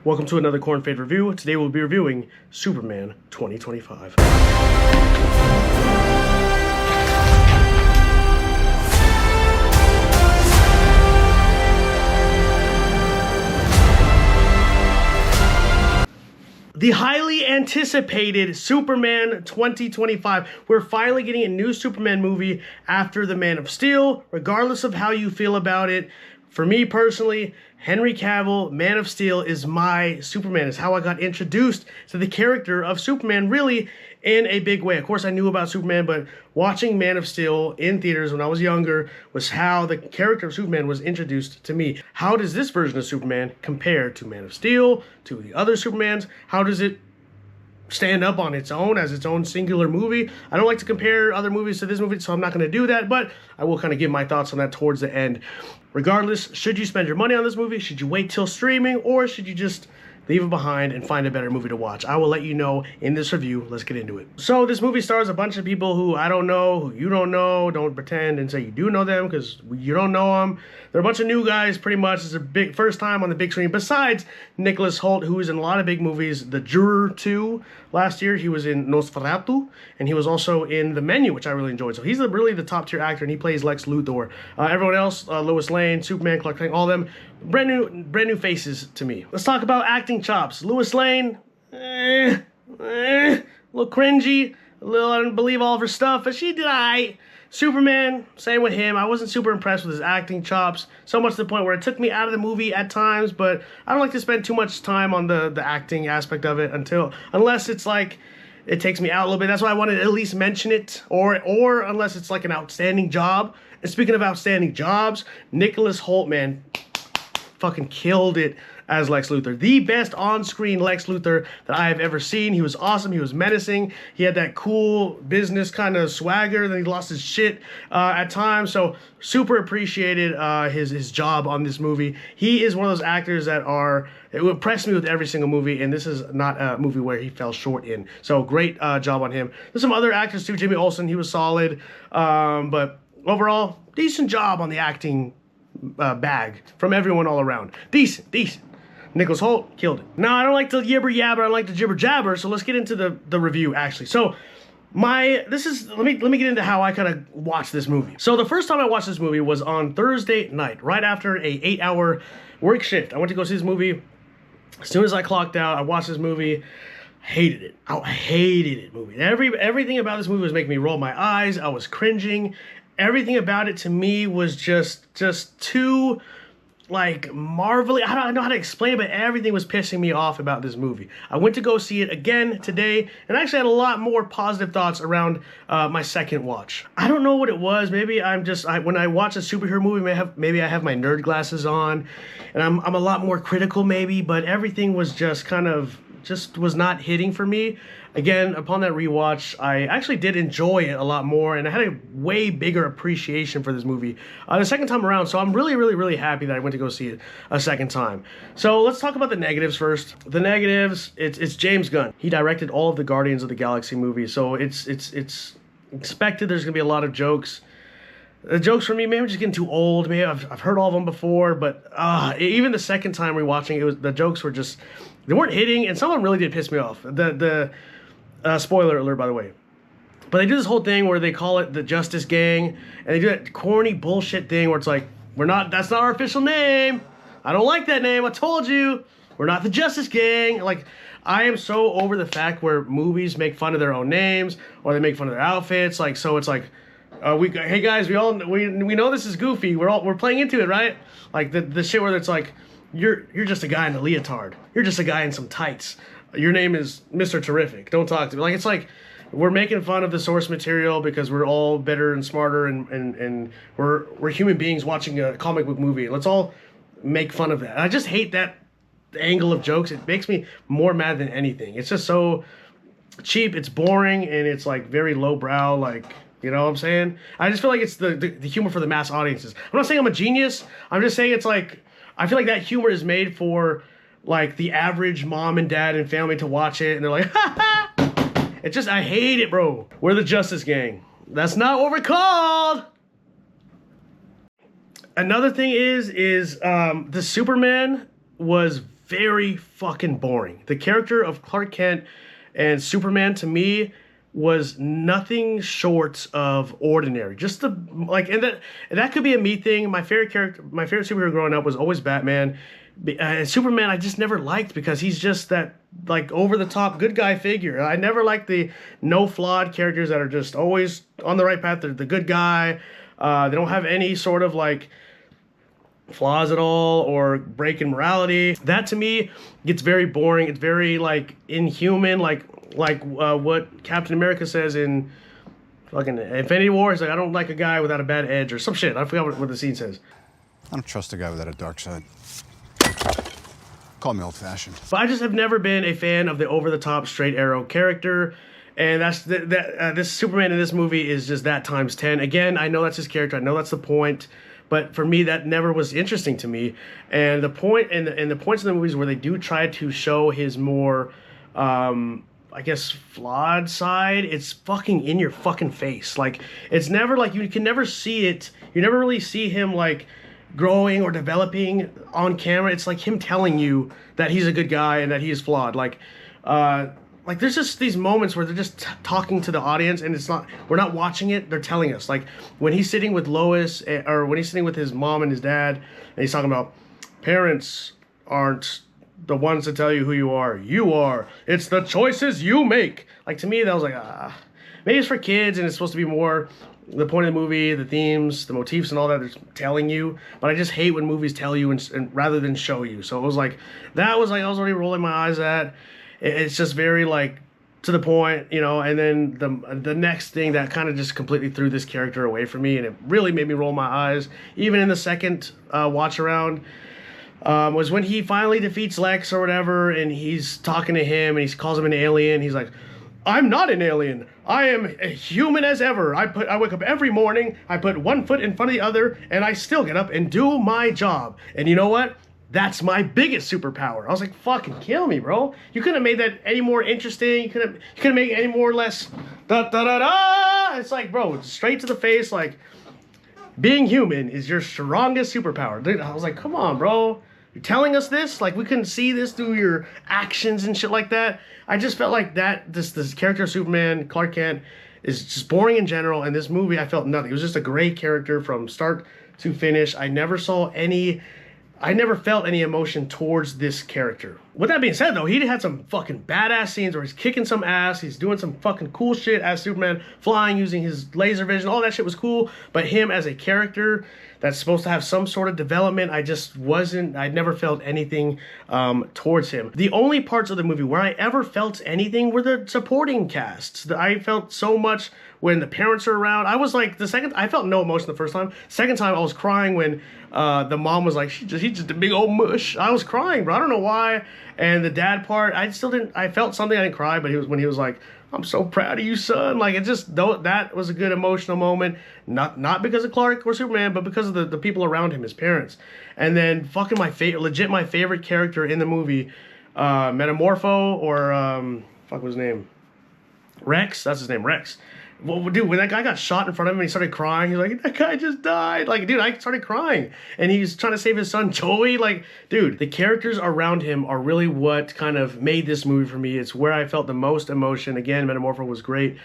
Welcome to another Corn Fade review. Today we'll be reviewing Superman 2025. The highly anticipated Superman 2025. We're finally getting a new Superman movie after The Man of Steel, regardless of how you feel about it. For me personally, Henry Cavill, Man of Steel, is my Superman. It's how I got introduced to the character of Superman, really, in a big way. Of course, I knew about Superman, but watching Man of Steel in theaters when I was younger was how the character of Superman was introduced to me. How does this version of Superman compare to Man of Steel, to the other Supermans? How does it stand up on its own as its own singular movie? I don't like to compare other movies to this movie, so I'm not going to do that, but I will kind of give my thoughts on that towards the end. Regardless, should you spend your money on this movie? Should you wait till streaming? Or should you just leave it behind and find a better movie to watch? I will let you know in this review. Let's get into it. So this movie stars a bunch of people who I don't know, who you don't know. Don't pretend and say you do know them, because you don't know them. They're a bunch of new guys, pretty much. It's a big first time on the big screen, besides Nicholas Hoult, who is in a lot of big movies. The Juror 2 last year, he was in Nosferatu, and he was also in The Menu, which I really enjoyed. So he's really the top tier actor, and he plays Lex Luthor. Everyone else, Lois Lane, Superman, Clark Kent, all of them, brand new faces to me. Let's talk about acting chops. Lois Lane, a little cringy, a little, I don't believe all of her stuff, but she did alright. Superman, same with him. I wasn't super impressed with his acting chops, so much to the point where it took me out of the movie at times, but I don't like to spend too much time on the acting aspect of it unless it's like it takes me out a little bit. That's why I wanted to at least mention it, or unless it's like an outstanding job. And speaking of outstanding jobs, Nicholas Hoult, man, fucking killed it as Lex Luthor. The best on-screen Lex Luthor that I have ever seen. He was awesome. He was menacing. He had that cool business kind of swagger. Then he lost his shit at times. So super appreciated his job on this movie. He is one of those actors that it would impress me with every single movie, and this is not a movie where he fell short in. So great job on him. There's some other actors too. Jimmy Olsen, he was solid. But overall, decent job on the acting bag from everyone all around. Decent. Nicholas Hoult killed it. Now, I don't like to yibber yabber, I like to jibber jabber, so let's get into the review, actually. So, let me get into how I kind of watched this movie. So, the first time I watched this movie was on Thursday night, right after a 8-hour work shift. I went to go see this movie. As soon as I clocked out, I watched this movie. Hated it. I hated it, movie. Everything about this movie was making me roll my eyes. I was cringing. Everything about it to me was just too, like, marvelous. I don't know how to explain it, but everything was pissing me off about this movie. I went to go see it again today, and I actually had a lot more positive thoughts around my second watch. I don't know what it was. Maybe when I watch a superhero movie, maybe I have my nerd glasses on, and I'm a lot more critical maybe, but everything was just was not hitting for me. Again, upon that rewatch, I actually did enjoy it a lot more, and I had a way bigger appreciation for this movie the second time around, so I'm really happy that I went to go see it a second time. So let's talk about the negatives first. The negatives, it's James Gunn. He directed all of the Guardians of the Galaxy movies, so it's expected there's going to be a lot of jokes. The jokes for me, maybe I'm just getting too old. Maybe I've heard all of them before, but even the second time rewatching, the jokes were just, they weren't hitting, and some of them really did piss me off. Spoiler alert, by the way. But they do this whole thing where they call it the Justice Gang, and they do that corny bullshit thing where it's like, that's not our official name. I don't like that name. I told you. We're not the Justice Gang. Like, I am so over the fact where movies make fun of their own names, or they make fun of their outfits. Like, so it's like, hey guys, we know this is goofy. We're playing into it, right? Like the shit where it's like, you're just a guy in a leotard. You're just a guy in some tights. Your name is Mr. Terrific. Don't talk to me. Like, it's like we're making fun of the source material because we're all better and smarter, and we're human beings watching a comic book movie. Let's all make fun of that. And I just hate that angle of jokes. It makes me more mad than anything. It's just so cheap. It's boring, and it's like very lowbrow. Like, you know what I'm saying? I just feel like it's the humor for the mass audiences. I'm not saying I'm a genius. I'm just saying it's like, I feel like that humor is made for like the average mom and dad and family to watch it, and they're like, ha ha! It's just, I hate it, bro. We're the Justice Gang. That's not what we're called! Another thing is the Superman was very fucking boring. The character of Clark Kent and Superman, to me, was nothing short of ordinary. Just the like, and that could be a me thing. My favorite character, my favorite superhero growing up was always Batman. Superman, I just never liked because he's just that like over the top good guy figure. I never liked the no flawed characters that are just always on the right path. They're the good guy. They don't have any sort of like flaws at all or break in morality. That to me gets very boring. It's very like inhuman. Like what Captain America says in fucking Infinity War. He's like, I don't like a guy without a bad edge or some shit. I forgot what the scene says. I don't trust a guy without a dark side. Call me old-fashioned. But I just have never been a fan of the over-the-top straight arrow character. And that's this Superman in this movie is just that times 10. Again, I know that's his character. I know that's the point. But for me, that never was interesting to me. And the point and the points in the movies where they do try to show his more, I guess, flawed side, it's fucking in your fucking face. Like, it's never like, you can never see it. You never really see him like growing or developing on camera. It's like him telling you that he's a good guy and that he is flawed. Like there's just these moments where they're just talking to the audience, and we're not watching it, they're telling us. Like when he's sitting with Lois, or when he's sitting with his mom and his dad, and he's talking about parents aren't the ones to tell you who you are. You are. It's the choices you make. Like, to me, that was like, maybe it's for kids and it's supposed to be more the point of the movie, the themes, the motifs, and all that. They're telling you. But I just hate when movies tell you and rather than show you. So it was like, I was already rolling my eyes at. It's just very like to the point, you know. And then the next thing that kind of just completely threw this character away from me, and it really made me roll my eyes, even in the second watch around, was when he finally defeats Lex or whatever, and he's talking to him, and he calls him an alien. He's like, I'm not an alien. I am a human as ever. I wake up every morning, I put one foot in front of the other, and I still get up and do my job. And you know what? That's my biggest superpower. I was like, fucking kill me, bro. You couldn't have made that any more interesting. You couldn't make it any more or less da da da da. It's like, bro, straight to the face, like, being human is your strongest superpower. Dude, I was like, come on, bro. You're telling us this? Like, we couldn't see this through your actions and shit like that. I just felt like that this character of Superman, Clark Kent, is just boring in general. And this movie, I felt nothing. It was just a great character from start to finish. I never felt any emotion towards this character. With that being said, though, he had some fucking badass scenes where he's kicking some ass. He's doing some fucking cool shit as Superman, flying, using his laser vision. All that shit was cool. But him as a character that's supposed to have some sort of development, I never felt anything towards him. The only parts of the movie where I ever felt anything were the supporting casts. I felt so much when the parents are around. I was like, I felt no emotion the first time. Second time, I was crying when the mom was like, he's just a big old mush. I was crying, bro. I don't know why. And the dad part, I felt something. I didn't cry, but when he was like, I'm so proud of you, son. Like, that was a good emotional moment. Not because of Clark or Superman, but because of the people around him, his parents. And then fucking my favorite character in the movie, Metamorpho, or fuck was his name? Rex. That's his name, Rex. Well, dude, when that guy got shot in front of him and he started crying, he's like, that guy just died. Like, dude, I started crying. And he's trying to save his son, Joey. Like, dude, the characters around him are really what kind of made this movie for me. It's where I felt the most emotion. Again, Metamorpho was great.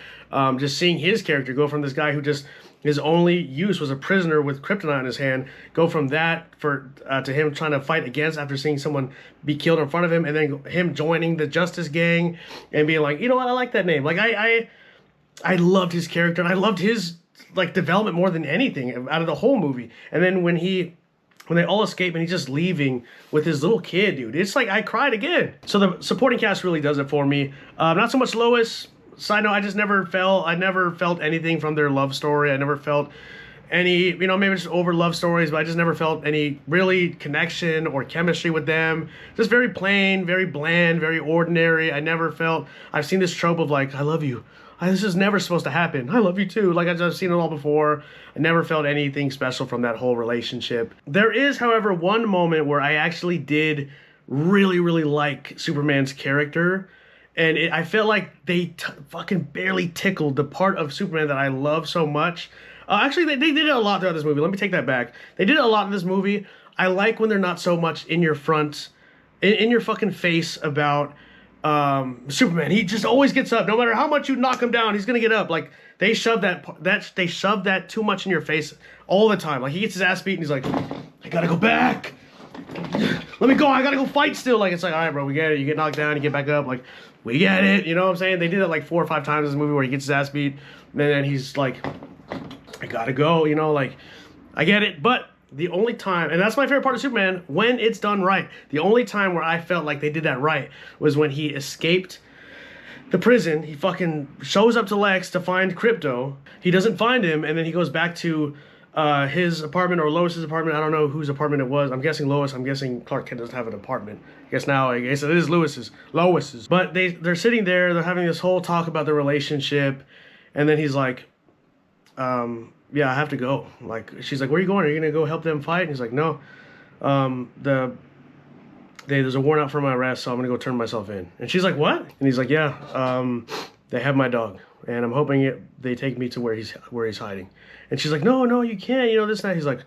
Just seeing his character go from this guy who just, his only use was a prisoner with kryptonite in his hand, go from that to him trying to fight against after seeing someone be killed in front of him, and then him joining the Justice Gang and being like, you know what, I like that name. Like, I loved his character, and I loved his like development more than anything out of the whole movie. And then when they all escape and he's just leaving with his little kid, dude, it's like I cried again. So the supporting cast really does it for me. Not so much Lois. Side note, I never felt anything from their love story. I never felt any, maybe just over love stories, but I just never felt any really connection or chemistry with them. Just very plain, very bland, very ordinary. I've seen this trope of like, I love you. This is never supposed to happen. I love you too. Like, I've seen it all before. I never felt anything special from that whole relationship. There is, however, one moment where I actually did really, really like Superman's character. And I felt like they fucking barely tickled the part of Superman that I love so much. Actually, they did it a lot throughout this movie. Let me take that back. They did it a lot in this movie. I like when they're not so much in your front in your fucking face about Superman. He just always gets up. No matter how much you knock him down, he's gonna get up. Like they shove that too much in your face all the time. Like he gets his ass beat and he's like, I gotta go back. Let me go. I gotta go fight still. Like it's like, all right, bro, we get it. You get knocked down, you get back up. Like we get it. You know what I'm saying? They did it like 4 or 5 times in this movie where he gets his ass beat, and then he's like, I gotta go. You know, like I get it, but. The only time, and that's my favorite part of Superman, when it's done right. The only time where I felt like they did that right was when he escaped the prison. He fucking shows up to Lex to find Krypto. He doesn't find him, and then he goes back to his apartment or Lois's apartment. I don't know whose apartment it was. I'm guessing Lois. I'm guessing Clark Kent doesn't have an apartment. I guess it is Lois's. But they're sitting there. They're having this whole talk about their relationship, and then he's like, yeah, I have to go. Like, she's like, where are you going? Are you going to go help them fight? And he's like, no. There's a warrant out for my arrest, so I'm going to go turn myself in. And she's like, what? And he's like, yeah, they have my dog. And I'm hoping they take me to where he's hiding. And she's like, no, you can't. You know, this and that. He's like,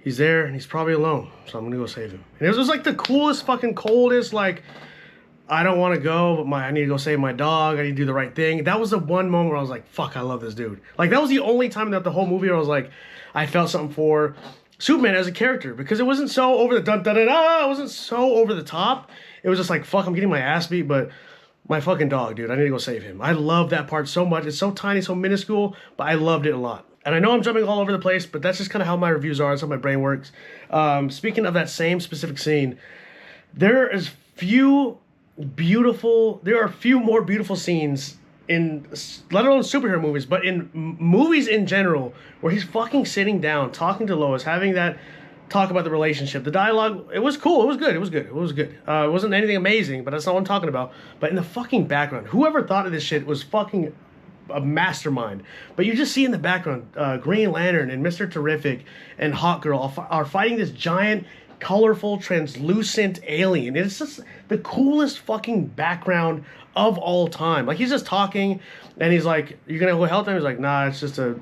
he's there, and he's probably alone. So I'm going to go save him. And it was like the coolest, fucking coldest, like, I don't want to go, but I need to go save my dog. I need to do the right thing. That was the one moment where I was like, fuck, I love this dude. Like, that was the only time that the whole movie where I was like, I felt something for Superman as a character. Because it wasn't so over the dun-dun-dun-dun. It wasn't so over the top. It was just like, fuck, I'm getting my ass beat, but my fucking dog, dude, I need to go save him. I love that part so much. It's so tiny, so minuscule, but I loved it a lot. And I know I'm jumping all over the place, but that's just kind of how my reviews are. That's how my brain works. Speaking of that same specific scene, there are a few more beautiful scenes in, let alone superhero movies, but in movies in general, where he's fucking sitting down, talking to Lois, having that talk about the relationship. The dialogue, it was cool. It was good. It wasn't anything amazing, but that's not what I'm talking about. But in the fucking background, whoever thought of this shit was fucking a mastermind. But you just see in the background, Green Lantern and Mr. Terrific and Hawkgirl are fighting this giant, colorful, translucent alien. It's just the coolest fucking background of all time. Like, he's just talking, and he's like, "You gonna go help them?" He's like, "Nah, it's just a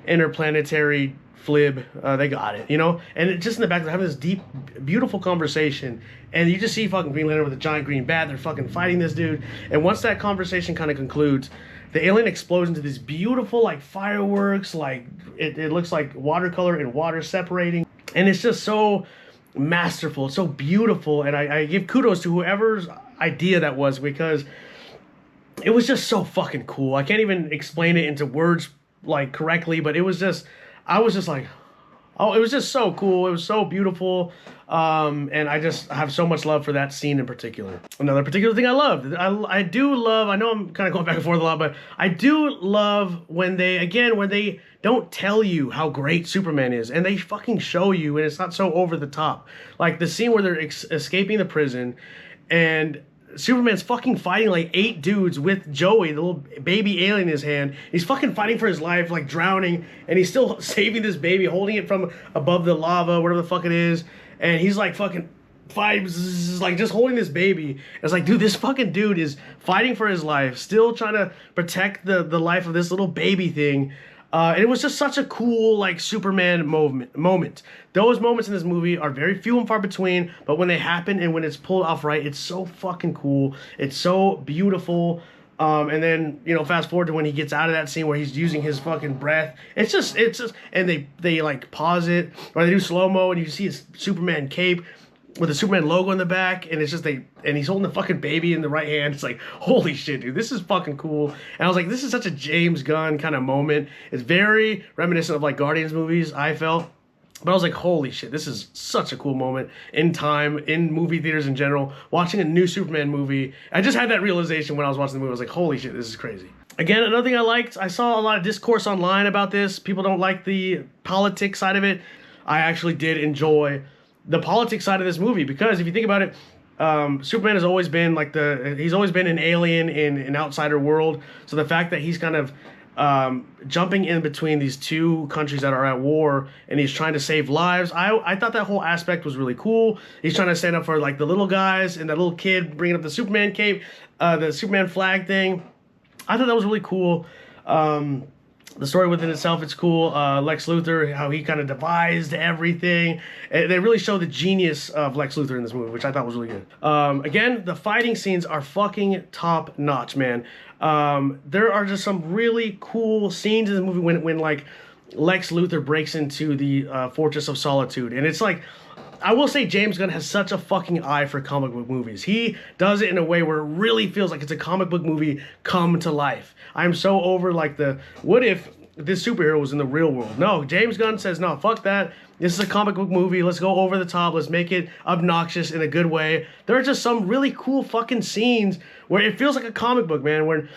interplanetary flib. They got it, you know." And it, just in the back, they're having this deep, beautiful conversation, and you just see fucking Green Lantern with a giant green bat. They're fucking fighting this dude, and once that conversation kind of concludes, the alien explodes into this beautiful, like, fireworks. Like, it looks like watercolor and water separating, and it's just so masterful. It's so beautiful, and I give kudos to whoever's idea that was, because it was just so fucking cool. I can't even explain it into words like correctly, but it was just, I was just like, oh, it was just so cool. It was so beautiful. And I just have so much love for that scene in particular. Another particular thing I loved, I do love, I know I'm kind of going back and forth a lot, but I do love when they don't tell you how great Superman is, and they fucking show you, and it's not so over the top. Like the scene where they're escaping the prison, and Superman's fucking fighting like 8 dudes with Joey, the little baby alien in his hand. He's fucking fighting for his life, like drowning, and he's still saving this baby, holding it from above the lava, whatever the fuck it is. And he's like fucking fighting, like just holding this baby. It's like, dude, this fucking dude is fighting for his life, still trying to protect the life of this little baby thing. And it was just such a cool, like, Superman moment. Those moments in this movie are very few and far between, but when they happen and when it's pulled off right, it's so fucking cool. It's so beautiful. And then, you know, fast forward to when he gets out of that scene where he's using his fucking breath. It's just, and they like pause it, or they do slow-mo, and you see his Superman cape with the Superman logo in the back, and it's just and he's holding the fucking baby in the right hand. It's like, holy shit, dude, this is fucking cool. And I was like, this is such a James Gunn kind of moment. It's very reminiscent of like Guardians movies, I felt. But I was like, holy shit, this is such a cool moment in time, in movie theaters in general. Watching a new Superman movie, I just had that realization when I was watching the movie. I was like, holy shit, this is crazy. Again, another thing I liked, I saw a lot of discourse online about this. People don't like the politics side of it. I actually did enjoy the politics side of this movie, because if you think about it, Superman has always been like he's always been an alien in an outsider world. So the fact that he's kind of jumping in between these two countries that are at war, and he's trying to save lives, I thought that whole aspect was really cool. He's trying to stand up for like the little guys, and that little kid bringing up the Superman cape, the Superman flag thing. I thought that was really cool. The story within itself, it's cool. Lex Luthor, how he kind of devised everything. And they really show the genius of Lex Luthor in this movie, which I thought was really good. Again, the fighting scenes are fucking top notch, man. There are just some really cool scenes in the movie when like Lex Luthor breaks into the Fortress of Solitude, and it's like, I will say James Gunn has such a fucking eye for comic book movies. He does it in a way where it really feels like it's a comic book movie come to life. I'm so over like the, what if this superhero was in the real world? No, James Gunn says, no, fuck that. This is a comic book movie. Let's go over the top. Let's make it obnoxious in a good way. There are just some really cool fucking scenes where it feels like a comic book, man. When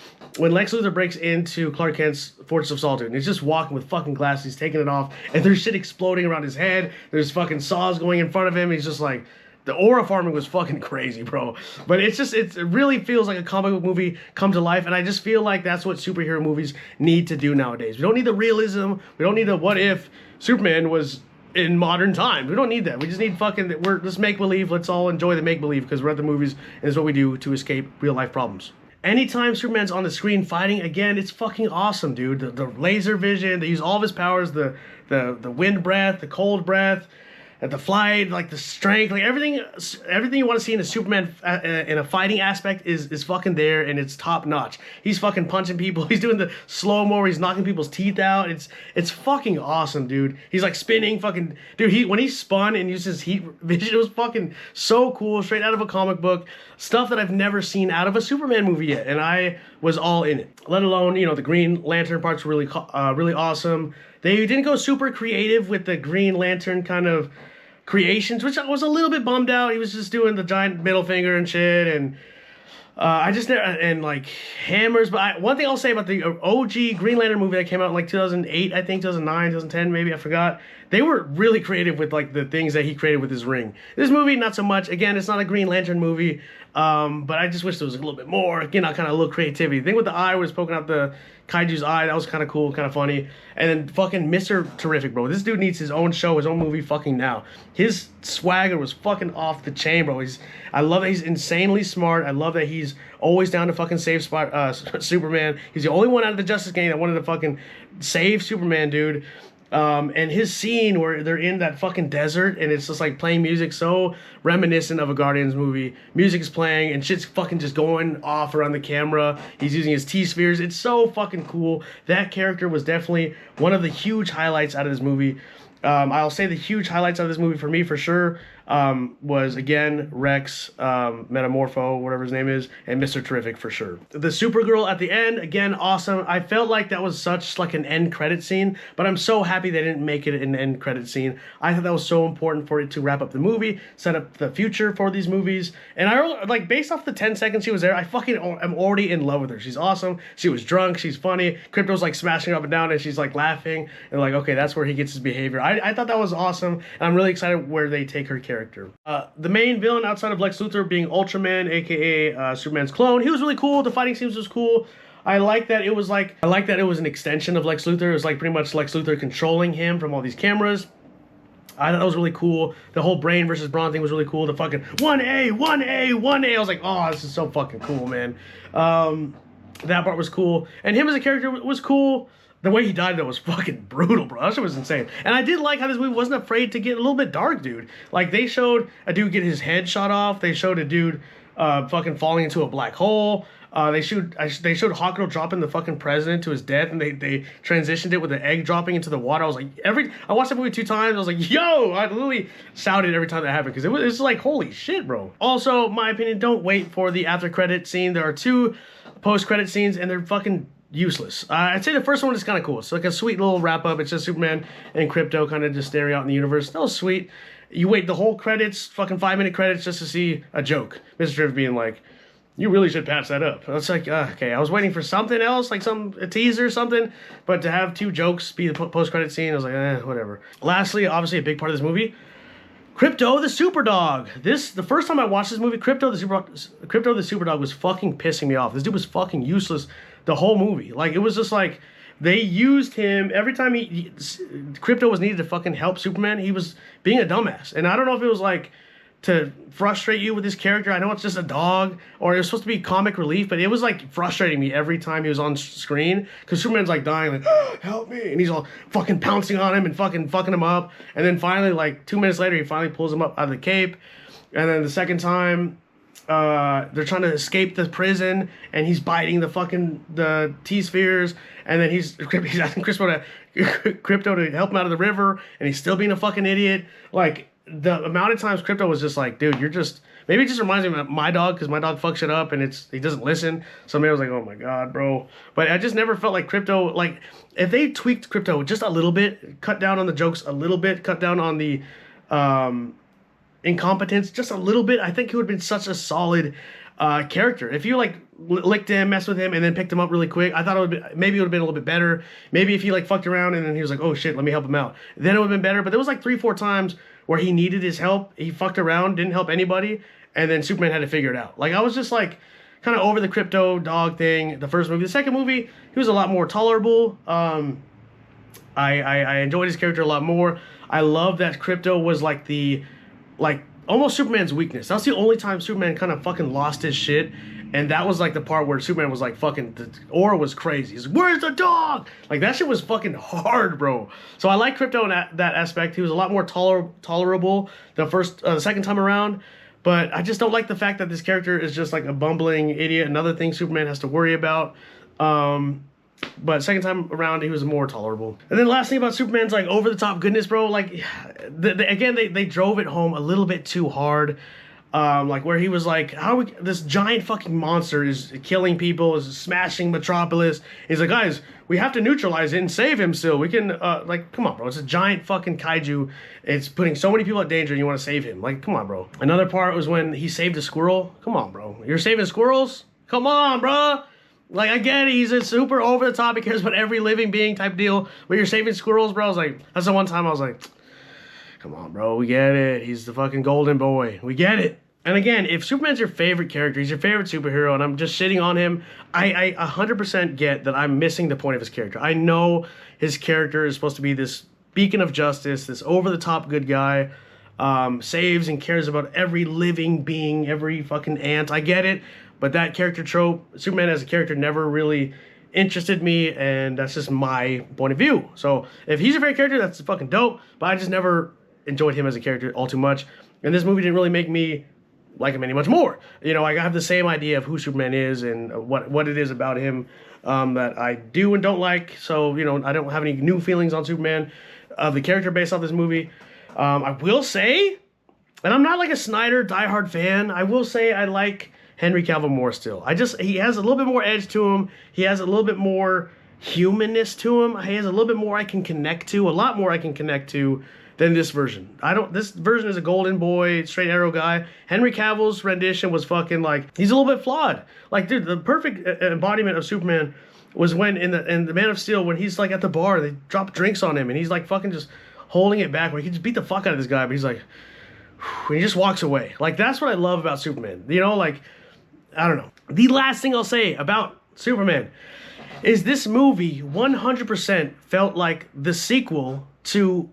Lex Luthor breaks into Clark Kent's Fortress of Solitude, and he's just walking with fucking glasses, he's taking it off, and there's shit exploding around his head. There's fucking saws going in front of him. He's just like, the aura farming was fucking crazy, bro. But it's just, it really feels like a comic book movie come to life, and I just feel like that's what superhero movies need to do nowadays. We don't need the realism. We don't need the what if Superman was in modern times. We don't need that. We just need fucking, let's make believe. Let's all enjoy the make believe because we're at the movies and it's what we do to escape real life problems. Anytime Superman's on the screen fighting, again, it's fucking awesome, dude. The laser vision, they use all of his powers, the wind breath, the cold breath, the flight, like the strength, like everything you want to see in a Superman in a fighting aspect is fucking there, and it's top notch. He's fucking punching people. He's doing the slow mo where he's knocking people's teeth out. It's fucking awesome, dude. He's like spinning, fucking dude. When he spun and used his heat vision, it was fucking so cool, straight out of a comic book. Stuff that I've never seen out of a Superman movie yet, and I was all in it. Let alone, you know, the Green Lantern parts were really awesome. They didn't go super creative with the Green Lantern kind of creations, which I was a little bit bummed out. He was just doing the giant middle finger and shit, and I just never, and like hammers. But one thing I'll say about the OG Green Lantern movie that came out in like 2008, I think 2009, 2010, maybe, I forgot. They were really creative with like the things that he created with his ring. This movie, not so much. Again, it's not a Green Lantern movie, but I just wish there was a little bit more, you know, kind of a little creativity. The thing with the eye was poking out the Kaiju's eye. That was kind of cool, kind of funny. And then fucking Mr. Terrific, bro. This dude needs his own show, his own movie fucking now. His swagger was fucking off the chain, bro. I love that he's insanely smart. I love that he's always down to fucking save Superman. He's the only one out of the Justice Gang that wanted to fucking save Superman, dude. And his scene where they're in that fucking desert and it's just like playing music so reminiscent of a Guardians movie. Music's playing and shit's fucking just going off around the camera. He's using his T-spheres. It's so fucking cool. That character was definitely one of the huge highlights out of this movie. I'll say the huge highlights of this movie for me for sure was, again, Rex, Metamorpho, whatever his name is, and Mr. Terrific for sure. The Supergirl at the end, again, awesome. I felt like that was such like an end credit scene, but I'm so happy they didn't make it an end credit scene. I thought that was so important for it to wrap up the movie, set up the future for these movies, and I like, based off the 10 seconds she was there, I fucking am already in love with her. She's awesome. She was drunk. She's funny. Crypto's like smashing her up and down, and she's like laughing, and like, okay, that's where he gets his behavior. I thought that was awesome, and I'm really excited where they take her character. The main villain outside of Lex Luthor being Ultraman, aka Superman's clone, he was really cool. The fighting scenes was cool. I like that it was an extension of Lex Luthor. It was like pretty much Lex Luthor controlling him from all these cameras. I thought that was really cool. The whole Brain versus Brawn thing was really cool. The fucking 1A, 1A, 1A. I was like, oh, this is so fucking cool, man. That part was cool. And him as a character was cool. The way he died, though, was fucking brutal, bro. That shit was insane. And I did like how this movie wasn't afraid to get a little bit dark, dude. Like, they showed a dude get his head shot off. They showed a dude fucking falling into a black hole. They showed Hawkgirl dropping the fucking president to his death, and they transitioned it with the egg dropping into the water. I was like, I watched that movie 2 times. I was like, yo! I literally shouted every time that happened, because it was like, holy shit, bro. Also, my opinion, don't wait for the after credit scene. There are 2 post-credit scenes, and they're fucking useless. I'd say the first one is kind of cool. It's like a sweet little wrap up. It's just Superman and Krypto kind of just staring out in the universe. That was sweet. You wait the whole credits, fucking 5-minute credits, just to see a joke. Mr. Drift being like, you really should pass that up. It's like, okay, I was waiting for something else, like a teaser or something, but to have 2 jokes be the post-credit scene, I was like, whatever. Lastly, obviously a big part of this movie, Krypto the Superdog. The first time I watched this movie, Krypto the Superdog was fucking pissing me off. This dude was fucking useless the whole movie. Like, it was just like, they used him every time Krypto was needed to fucking help Superman, he was being a dumbass. And I don't know if it was like to frustrate you with this character. I know it's just a dog, or it was supposed to be comic relief, but it was like frustrating me every time he was on screen because Superman's like dying, like help me, and he's all fucking pouncing on him and fucking him up, and then finally, like 2 minutes later, he finally pulls him up out of the cape, and then the second time, they're trying to escape the prison, and he's biting the T-spheres, and then he's asking Crypto to help him out of the river, and he's still being a fucking idiot. Like, the amount of times Crypto was just like, dude, maybe it just reminds me of my dog, because my dog fucks shit up and he doesn't listen. So maybe I was like, oh my god, bro. But I just never felt like Crypto, like, if they tweaked Crypto just a little bit, cut down on the jokes a little bit, cut down on the incompetence just a little bit, I think he would have been such a solid character. If you like licked him, messed with him, and then picked him up really quick, I thought maybe it would have been a little bit better. Maybe if he like fucked around and then he was like, oh shit, let me help him out, then it would have been better. But there was like 3-4 times where he needed his help, he fucked around, didn't help anybody, and then Superman had to figure it out. Like, I was just like kind of over the Crypto dog thing the first movie. The second movie, he was a lot more tolerable. I enjoyed his character a lot more. I love that Crypto was like almost Superman's weakness. That was the only time Superman kind of fucking lost his shit. And that was like the part where Superman was like fucking, the aura was crazy. He's like, where's the dog? Like, that shit was fucking hard, bro. So I like Crypto in that aspect. He was a lot more tolerable the second time around. But I just don't like the fact that this character is just like a bumbling idiot. Another thing Superman has to worry about. But second time around, he was more tolerable. And then last thing about Superman's like over the top goodness, bro. Like, again, they drove it home a little bit too hard. Like where he was like, this giant fucking monster is killing people, is smashing Metropolis. He's like, guys, we have to neutralize it and save him still. We can, like, come on, bro. It's a giant fucking kaiju. It's putting so many people at danger and you want to save him. Like, come on, bro. Another part was when he saved a squirrel. Come on, bro. You're saving squirrels? Come on, bro. Like, I get it, he's a super over the top, he cares about every living being type deal, but you're saving squirrels, bro. I was like, that's the one time I was like, come on, bro, we get it. He's the fucking golden boy. We get it. And again, if Superman's your favorite character, he's your favorite superhero, and I'm just shitting on him, I 100% get that I'm missing the point of his character. I know his character is supposed to be this beacon of justice, this over-the-top good guy, saves and cares about every living being, every fucking ant. I get it. But that character trope, Superman as a character never really interested me, and that's just my point of view. So if he's your favorite character, that's fucking dope, but I just never enjoyed him as a character all too much. And this movie didn't really make me like him any much more. You know, I have the same idea of who Superman is and what it is about him that I do and don't like. So, you know, I don't have any new feelings on Superman, the character based off this movie. I will say, and I'm not like a Snyder diehard fan, I will say I like Henry Cavill more still. He has a little bit more edge to him. He has a little bit more humanness to him. He has a little bit more I can connect to, a lot more I can connect to than this version. This version is a golden boy, straight arrow guy. Henry Cavill's rendition was fucking like, he's a little bit flawed. Like, dude, the perfect embodiment of Superman was when in the Man of Steel, when he's like at the bar, they drop drinks on him and he's like fucking just holding it back, where he can just beat the fuck out of this guy, but he's like, and he just walks away. Like, that's what I love about Superman. You know, like, I don't know. The last thing I'll say about Superman is this movie 100% felt like the sequel to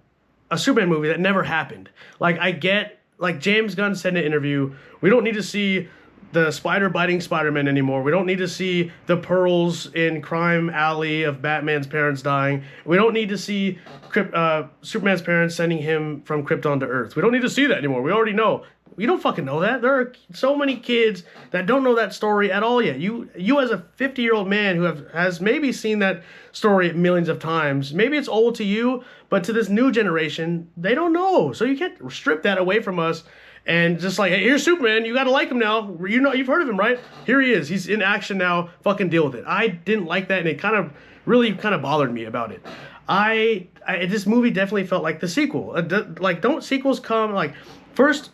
a Superman movie that never happened. Like, I get, like James Gunn said in an interview, we don't need to see the spider biting Spider-Man anymore. We don't need to see the pearls in Crime Alley of Batman's parents dying. We don't need to see Superman's parents sending him from Krypton to Earth. We don't need to see that anymore. We already know. You don't fucking know that. There are so many kids that don't know that story at all yet. You as a 50-year-old man who has maybe seen that story millions of times, maybe it's old to you, but to this new generation, they don't know. So you can't strip that away from us and just like, hey, here's Superman, you gotta like him now. You know, you've heard of him, right? Here he is. He's in action now. Fucking deal with it. I didn't like that, and it really bothered me about it. This movie definitely felt like the sequel. Like, don't sequels come, like, first,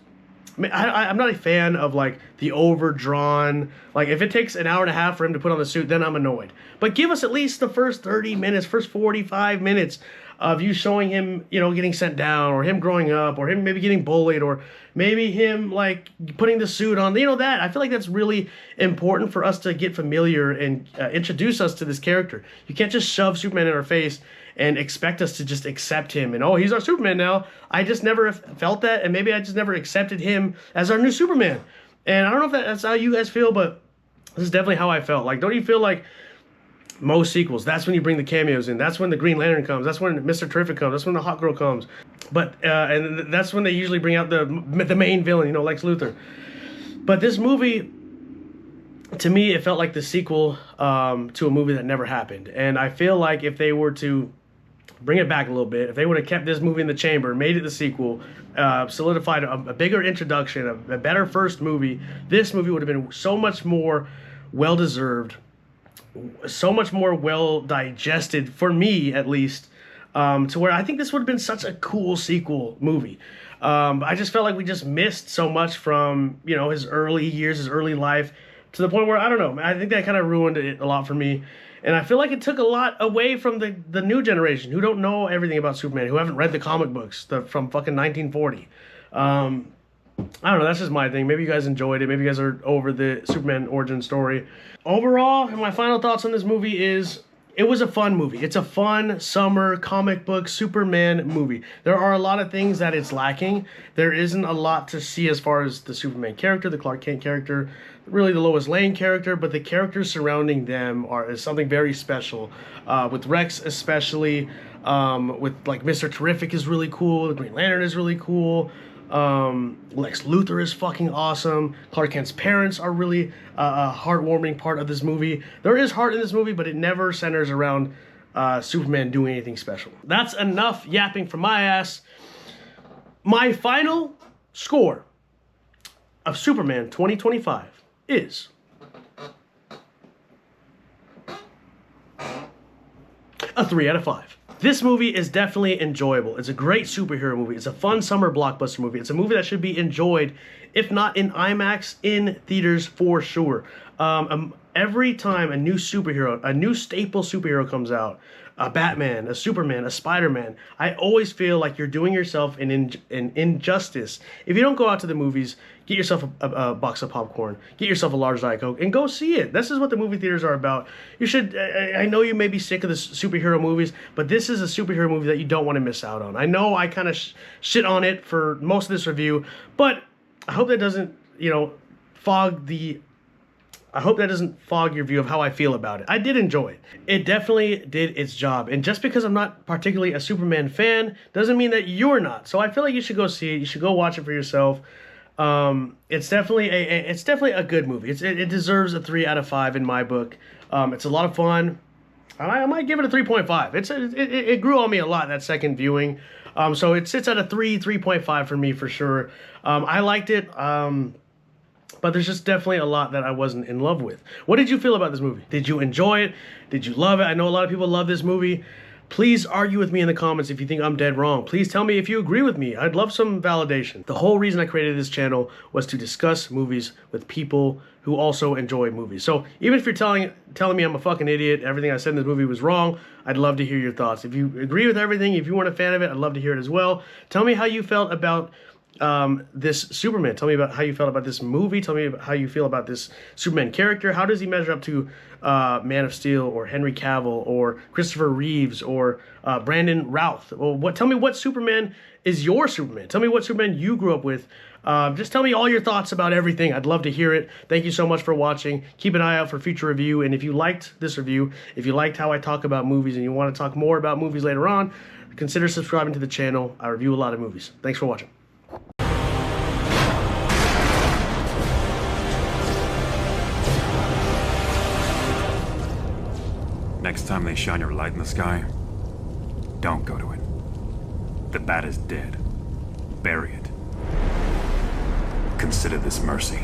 I'm not a fan of like the overdrawn, like if it takes an hour and a half for him to put on the suit, then I'm annoyed. But give us at least the first 30 minutes, first 45 minutes of you showing him, you know, getting sent down, or him growing up, or him maybe getting bullied, or maybe him like putting the suit on, you know, that I feel like that's really important for us to get familiar and introduce us to this character. You can't just shove Superman in our face and expect us to just accept him and, oh, he's our Superman now. I just never felt that, and maybe I just never accepted him as our new Superman. And I don't know if that's how you guys feel, but this is definitely how I felt. Like, don't you feel like most sequels, that's when you bring the cameos in. That's when the Green Lantern comes. That's when Mr. Terrific comes. That's when the Hot Girl comes. But and that's when they usually bring out the main villain, you know, Lex Luthor. But this movie, to me, it felt like the sequel to a movie that never happened. And I feel like if they were to bring it back a little bit, if they would have kept this movie in the chamber, made it the sequel, solidified a bigger introduction, a better first movie, this movie would have been so much more well-deserved, so much more well digested, for me at least, to where I think this would have been such a cool sequel movie. I just felt like we just missed so much from, you know, his early years, his early life, to the point where, I don't know, I think that kind of ruined it a lot for me. And I feel like it took a lot away from the new generation who don't know everything about Superman, who haven't read the comic books from fucking 1940. I don't know, that's just my thing. Maybe you guys enjoyed it. Maybe you guys are over the Superman origin story. Overall, my final thoughts on this movie is, it was a fun movie. It's a fun summer comic book Superman movie. There are a lot of things that it's lacking. There isn't a lot to see as far as the Superman character, the Clark Kent character, really the Lois Lane character, but the characters surrounding them is something very special. With Rex especially, with like Mr. Terrific is really cool, the Green Lantern is really cool. Lex Luthor is fucking awesome. Clark Kent's parents are really a heartwarming part of this movie. There is heart in this movie, but it never centers around Superman doing anything special. That's enough yapping from my ass. My final score of Superman 2025 is a 3 out of 5. This movie is definitely enjoyable. It's a great superhero movie. It's a fun summer blockbuster movie. It's a movie that should be enjoyed, if not in IMAX, in theaters for sure. Every time a new superhero, a new staple superhero comes out, a Batman, a Superman, a Spider-Man, I always feel like you're doing yourself an injustice if you don't go out to the movies, get yourself a box of popcorn, get yourself a large Diet Coke, and go see it. This is what the movie theaters are about. You should, I know you may be sick of the superhero movies, but this is a superhero movie that you don't want to miss out on. I know I kind of shit on it for most of this review, but I hope that doesn't, you know, fog your view of how I feel about it. I did enjoy it. It definitely did its job. And just because I'm not particularly a Superman fan doesn't mean that you're not. So I feel like you should go see it. You should go watch it for yourself. It's definitely a good movie. It deserves a 3 out of 5 in my book. It's a lot of fun. I might give it a 3.5. It grew on me a lot that second viewing. So it sits at a 3.5 for me for sure. I liked it. But there's just definitely a lot that I wasn't in love with. What did you feel about this movie? Did you enjoy it? Did you love it? I know a lot of people love this movie. Please argue with me in the comments if you think I'm dead wrong. Please tell me if you agree with me. I'd love some validation. The whole reason I created this channel was to discuss movies with people who also enjoy movies. So even if you're telling me I'm a fucking idiot, everything I said in this movie was wrong, I'd love to hear your thoughts. If you agree with everything, if you weren't a fan of it, I'd love to hear it as well. Tell me how you felt about this Superman. Tell me about how you felt about this movie. Tell me about how you feel about this Superman character. How does he measure up to Man of Steel or Henry Cavill or Christopher Reeves or Brandon Routh? Well, tell me what Superman is your Superman. Tell me what Superman you grew up with. Just tell me all your thoughts about everything. I'd love to hear it. Thank you so much for watching. Keep an eye out for future review. And if you liked this review, if you liked how I talk about movies and you want to talk more about movies later on, consider subscribing to the channel. I review a lot of movies. Thanks for watching. Next time they shine your light in the sky, don't go to it. The bat is dead. Bury it. Consider this mercy.